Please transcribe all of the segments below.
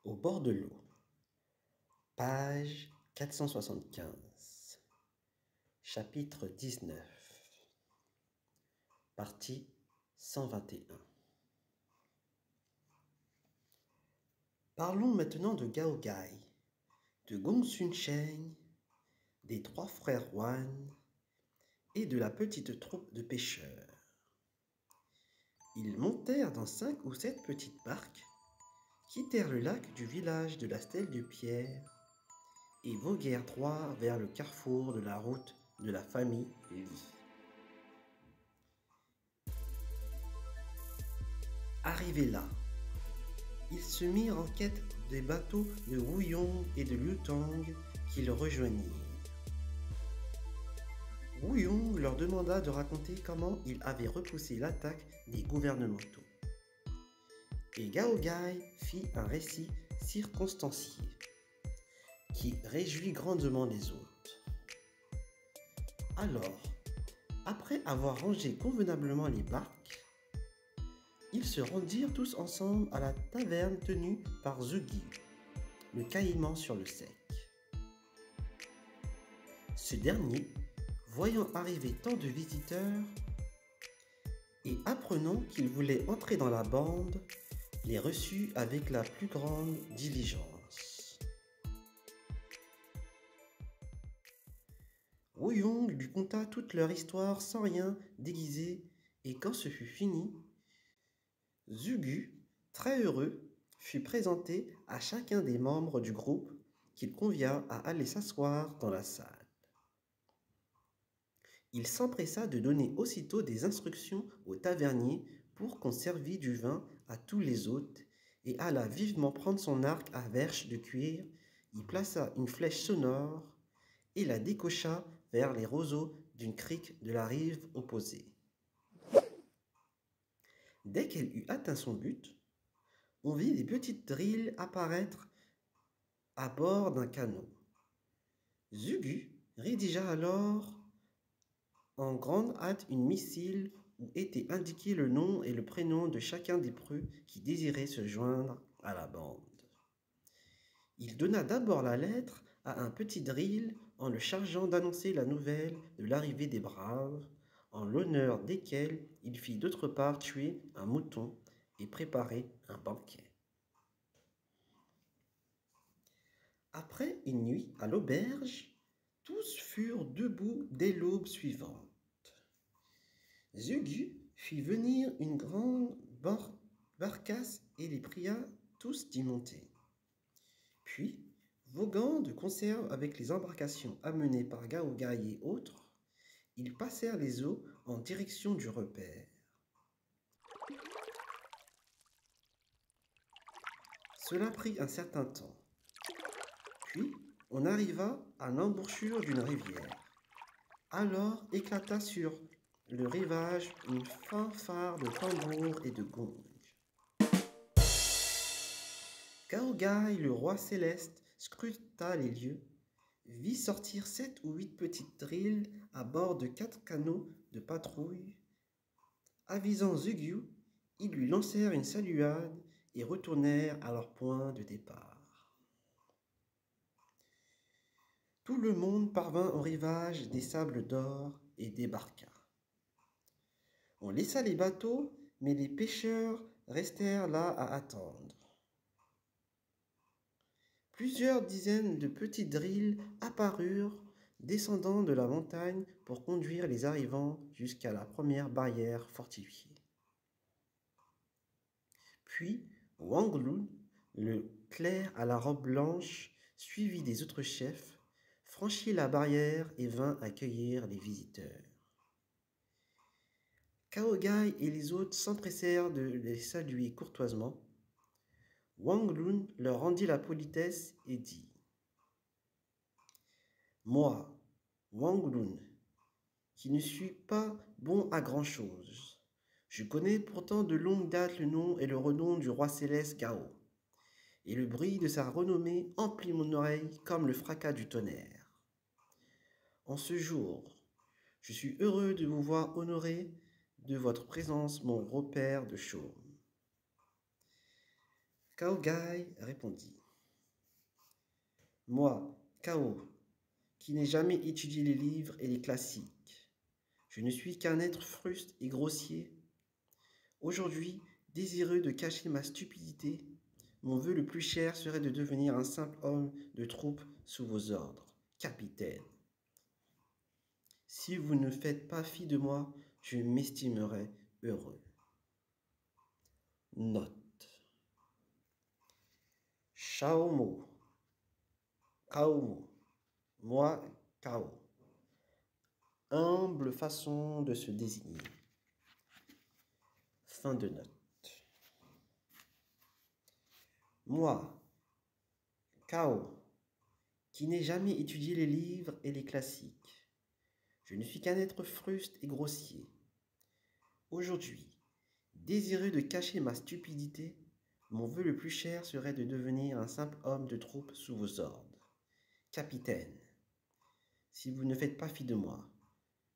Au bord de l'eau. Page 475. Chapitre 19. Partie 121. Parlons maintenant de Gao Gai, de Gong Sun Sheng, des trois frères Wan et de la petite troupe de pêcheurs. Ils montèrent dans 5 ou 7 petites barques, quittèrent le lac du village de la Stèle de Pierre et voguèrent droit vers le carrefour de la route de la famille Li. Arrivés là, ils se mirent en quête des bateaux de Wuyong et de Liu Tang qui le rejoignirent. Wuyong leur demanda de raconter comment il avait repoussé l'attaque des gouvernementaux. Et Gao Gai fit un récit circonstancié qui réjouit grandement les hôtes. Alors, après avoir rangé convenablement les barques, ils se rendirent tous ensemble à la taverne tenue par Zhuge, le caïman sur le sec. Ce dernier, voyant arriver tant de visiteurs et apprenant qu'ils voulaient entrer dans la bande, les reçut avec la plus grande diligence. Wuyong lui conta toute leur histoire sans rien déguiser, et quand ce fut fini, Zhuge, très heureux, fut présenté à chacun des membres du groupe qu'il convia à aller s'asseoir dans la salle. Il s'empressa de donner aussitôt des instructions au tavernier pour qu'on servît du vin à tous les hôtes et alla vivement prendre son arc à verche de cuir, y plaça une flèche sonore et la décocha vers les roseaux d'une crique de la rive opposée. Dès qu'elle eut atteint son but, on vit des petites drilles apparaître à bord d'un canot. Zhuge rédigea alors en grande hâte une missile où étaient indiqués le nom et le prénom de chacun des preux qui désiraient se joindre à la bande. Il donna d'abord la lettre à un petit drill en le chargeant d'annoncer la nouvelle de l'arrivée des braves, en l'honneur desquels il fit d'autre part tuer un mouton et préparer un banquet. Après une nuit à l'auberge, tous furent debout dès l'aube suivante. Zhuge fit venir une grande barcasse et les pria tous d'y monter. Puis, voguant de conserve avec les embarcations amenées par Gao Gai et autres, ils passèrent les eaux en direction du repère. Cela prit un certain temps. Puis, on arriva à l'embouchure d'une rivière. Alors éclata sur le rivage une fanfare de tambours et de gongs. Gao Gai, le roi céleste, scruta les lieux, vit sortir 7 ou 8 petites drilles à bord de 4 canots de patrouille. Avisant Zhuge, ils lui lancèrent une saluade et retournèrent à leur point de départ. Tout le monde parvint au rivage des sables d'or et débarqua. On laissa les bateaux, mais les pêcheurs restèrent là à attendre. Plusieurs dizaines de petits drills apparurent, descendant de la montagne pour conduire les arrivants jusqu'à la première barrière fortifiée. Puis Wang Lun, le clerc à la robe blanche, suivi des autres chefs, franchit la barrière et vint accueillir les visiteurs. Gao Gai et les autres s'empressèrent de les saluer courtoisement. Wang Lun leur rendit la politesse et dit : « Moi, Wang Lun, qui ne suis pas bon à grand-chose, je connais pourtant de longue date le nom et le renom du roi céleste Gao, et le bruit de sa renommée emplit mon oreille comme le fracas du tonnerre. En ce jour, je suis heureux de vous voir honorer de votre présence mon repère de chaume. » Gao Gai répondit : Moi, Kao, qui n'ai jamais étudié les livres et les classiques. Je ne suis qu'un être fruste et grossier. Aujourd'hui, désireux de cacher ma stupidité, mon vœu le plus cher serait de devenir un simple homme de troupe sous vos ordres, capitaine. Si vous ne faites pas fi de moi, je m'estimerai heureux. Note. Shaomo, Kaomo, moi, Kao. Humble façon de se désigner. Fin de note. Moi, Kao, qui n'ai jamais étudié les livres et les classiques. Je ne suis qu'un être fruste et grossier. Aujourd'hui, désireux de cacher ma stupidité, mon vœu le plus cher serait de devenir un simple homme de troupe sous vos ordres. Capitaine, si vous ne faites pas fi de moi,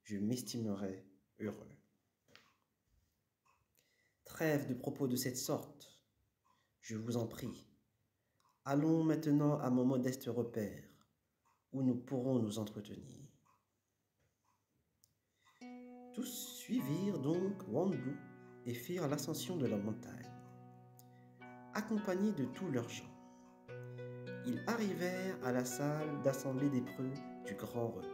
je m'estimerai heureux. Trêve de propos de cette sorte, je vous en prie. Allons maintenant à mon modeste repère, où nous pourrons nous entretenir. Tous suivirent donc Wang-Lu et firent l'ascension de la montagne, accompagnés de tous leurs gens. Ils arrivèrent à la salle d'assemblée des preux du grand repère.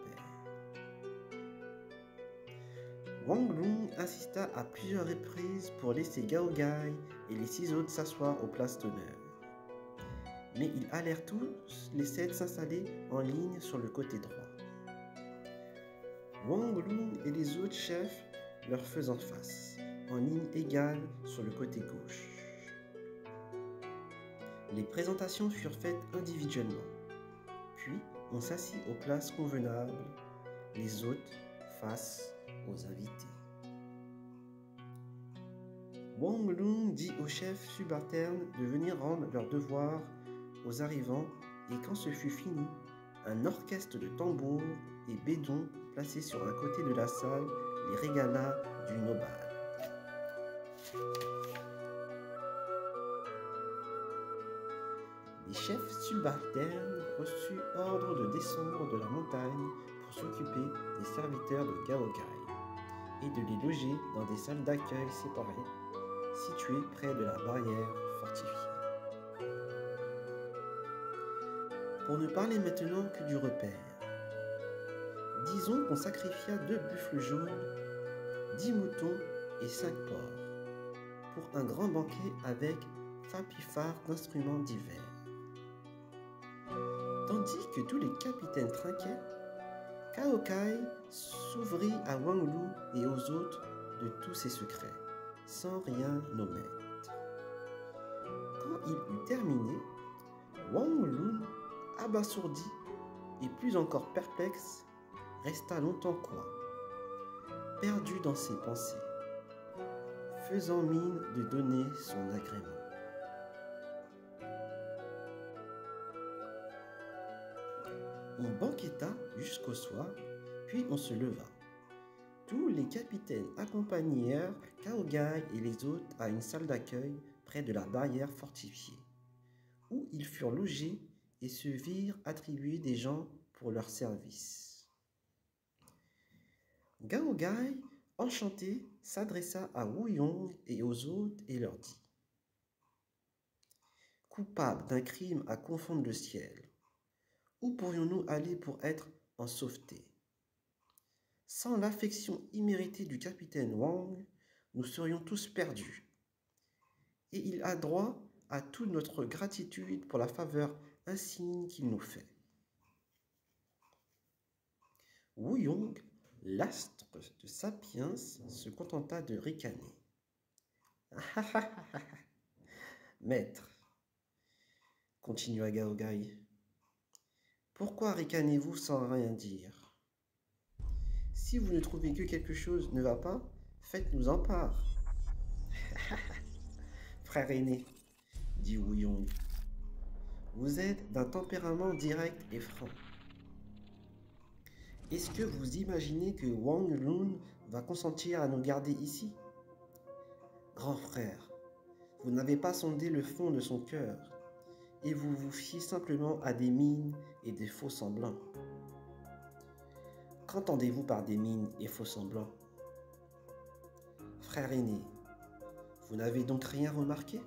Wang Lu insista à plusieurs reprises pour laisser Gao Gai et les 6 autres s'asseoir aux places d'honneur. Mais ils allèrent tous les 7 s'installer en ligne sur le côté droit. Wang Lu et les autres chefs leur faisant face, en ligne égale sur le côté gauche. Les présentations furent faites individuellement, puis on s'assit aux places convenables, les hôtes face aux invités. Wang Lu dit aux chefs subalternes de venir rendre leurs devoirs aux arrivants et quand ce fut fini, un orchestre de tambours et bédons placés sur un côté de la salle les régala d'une aubade. Les chefs subalternes reçurent ordre de descendre de la montagne pour s'occuper des serviteurs de Gao Gai et de les loger dans des salles d'accueil séparées, situées près de la barrière fortifiée. Pour ne parler maintenant que du repère, disons qu'on sacrifia 2 buffles jaunes, 10 moutons et 5 porcs, pour un grand banquet avec fapifard d'instruments divers. Tandis que tous les capitaines trinquaient, Cao Kai s'ouvrit à Wang Lu et aux autres de tous ses secrets, sans rien omettre. Quand il eut terminé, Wang Lu, abasourdi et plus encore perplexe, resta longtemps coi, perdu dans ses pensées, faisant mine de donner son agrément. On banqueta jusqu'au soir, puis on se leva. Tous les capitaines accompagnèrent Cao Gai et les autres à une salle d'accueil près de la barrière fortifiée, où ils furent logés et se virent attribuer des gens pour leur service. Gao Gai, enchanté, s'adressa à Wu Yong et aux autres et leur dit: « Coupables d'un crime à confondre le ciel, où pourrions-nous aller pour être en sauveté? Sans l'affection imméritée du capitaine Wang, nous serions tous perdus. Et il a droit à toute notre gratitude pour la faveur insigne qu'il nous fait. » Wu Yong, l'astre de Sapiens, se contenta de ricaner. « Maître, continua Gao Gai, pourquoi ricanez-vous sans rien dire? Si vous ne trouvez que quelque chose ne va pas, faites-nous en part. Frère aîné, dit Wu Yong, vous êtes d'un tempérament direct et franc. Est-ce que vous imaginez que Wang Lu va consentir à nous garder ici? Grand frère, vous n'avez pas sondé le fond de son cœur, et vous vous fiez simplement à des mines et des faux semblants. Qu'entendez-vous par des mines et faux semblants? Frère aîné, vous n'avez donc rien remarqué?